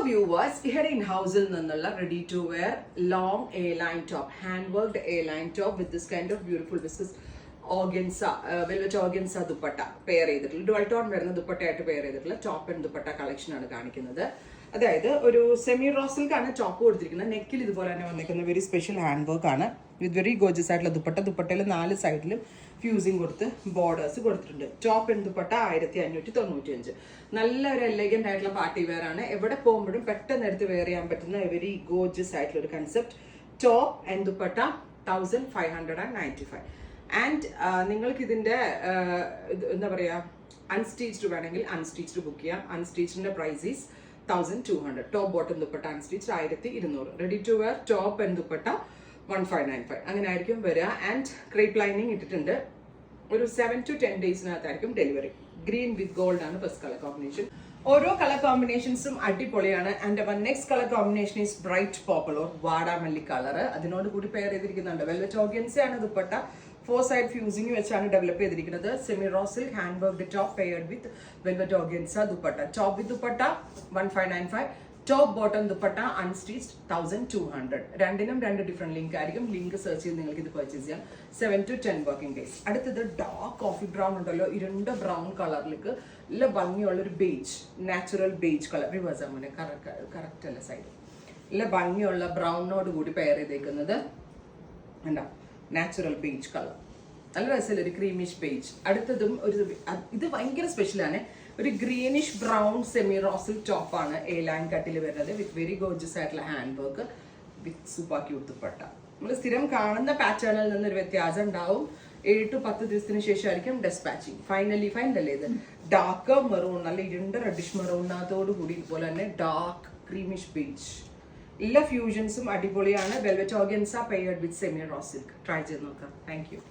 viewers, here in Housel Nannalla ready to wear long A-line top, hand worked A-line top with this kind of beautiful viscous organza, velvet organza dupatta pair ചെയ്തിട്ടുള്ള dual tone വരുന്ന ദുപ്പട്ടയായിട്ട് pair ചെയ്തിട്ടുള്ള top and dupatta collection ആണ് കാണിക്കുന്നത്. അതായത് ഒരു semi raw സിൽക്കാണ് top കൊടുത്തിരിക്കുന്നത്. നെക്കിൽ ഇതുപോലെ തന്നെ വന്നിരിക്കുന്ന വെരി സ്പെഷ്യൽ ഹാൻഡ് വർക്ക് ആണ് വിത്ത് വെരി ഗോർജിയസ് ആയിട്ടുള്ള ദുപ്പട്ടയിൽ 4 സൈഡിലും ഫ്യൂസിങ് കൊടുത്ത് ബോർഡേഴ്സ് കൊടുത്തിട്ടുണ്ട്. Top and dupatta 1595. നല്ലൊരു എലഗന്റ് ആയിട്ടുള്ള പാർട്ടി വെയർ ആണ്. എവിടെ പോകുമ്പോഴും പെട്ടെന്ന് എടുത്ത് വെയർ ചെയ്യാൻ പറ്റുന്ന വെരി ഗോർജിയസ് ആയിട്ടുള്ള ഒരു concept. Top and dupatta 1595. And നിങ്ങൾക്ക് ഇതിന്റെ എന്താ പറയുക, അൺസ്റ്റിച്ച്ഡ് വേണമെങ്കിൽ അൺസ്റ്റിച്ച്ഡ് ബുക്ക് ചെയ്യാം. അൺസ്റ്റിച്ചിന്റെ price is 1200. Top bottom dupatta unstitch 1200. Ready to wear top and dupatta 1595. അങ്ങനെ ആയിരിക്കും വരിക. ആൻഡ് ക്രേപ്പ് ലൈനിങ് ഇട്ടിട്ടുണ്ട്. ഒരു 7 to 10 ഡേയ്സിനകത്തായിരിക്കും ഡെലിവറി. ഗ്രീൻ വിത്ത് ഗോൾഡ് ആണ് ഫസ്റ്റ് കളർ കോമ്പിനേഷൻ. ഓരോ കളർ കോമ്പിനേഷൻസും അടിപൊളിയാണ്. And our next colour combination is bright purple or വാടാമല്ലി കളർ. അതിനോട് കൂടി പെയർ ചെയ്തിരിക്കുന്നുണ്ട്. വെൽവെറ്റ് ഓർഗൻസയാണ് ദുപ്പട്ട. 4 സൈഡ് ഫ്യൂസിംഗ് വെച്ചാണ് ഡെവലപ്പ് ചെയ്തിരിക്കുന്നത്. Semi raw silk hand work top paired with velvet organza dupatta. Top with dupatta 1595. Top bottom dupatta unstitched 1200. രണ്ടിനും 2 ഡിഫറെന്റ് ലിങ്ക് ആയിരിക്കും. Link search ചെയ്ത് നിങ്ങൾക്ക് ഇത് പർച്ചേസ് ചെയ്യാം. 7 to 10 വർക്കിംഗ് ഡേയ്സ്. അടുത്തത് ഡാർക്ക് കോഫി ബ്രൗൺ ഉണ്ടല്ലോ, ഇരുണ്ട ബ്രൗൺ കളറിലേക്ക് നല്ല ഭംഗിയുള്ള ഒരു beige, natural beige colour. Reverse അങ്ങനെ കറക്റ്റ് അല്ല സൈഡ്. നല്ല ഭംഗിയുള്ള ബ്രൗണിനോട് കൂടി പെയർ ചെയ്തേക്കുന്നത് എന്താ നാച്ചുറൽ ബേജ് കളർ. നല്ല രസമല്ല, ഒരു ക്രീമിഷ് ബേജ്. അടുത്തതും ഒരു ഇത് ഭയങ്കര സ്പെഷ്യലാണ്. ഒരു ഗ്രീനിഷ് ബ്രൗൺ സെമി റോസിൽ ടോപ്പാണ് A-line കട്ടിൽ വരുന്നത് വിത്ത് വെരി ഗോർജിയസ് ആയിട്ടുള്ള hand work with super cute dupatta. നമ്മൾ സ്ഥിരം കാണുന്ന പാറ്റേണിൽ നിന്നൊരു വ്യത്യാസം ഉണ്ടാവും. 7 to 10 ദിവസത്തിന് ശേഷമായിരിക്കും ഡെസ്പാച്ചിങ്. ഫൈനലി ഫൈനൽ ഇത് ഡാർക്ക് മെറൂൺ, നല്ല ഇരുണ്ട റെഡിഷ് മെറൂണിനകത്തോട് കൂടി ഇതുപോലെ തന്നെ ഡാർക്ക് ക്രീമിഷ് ബേജ്. എല്ലാ ഫ്യൂഷൻസും അടിപൊളിയാണ്. Velvet organza paired with semi raw silk. Try ചെയ്ത് നോക്കാം. Thank U.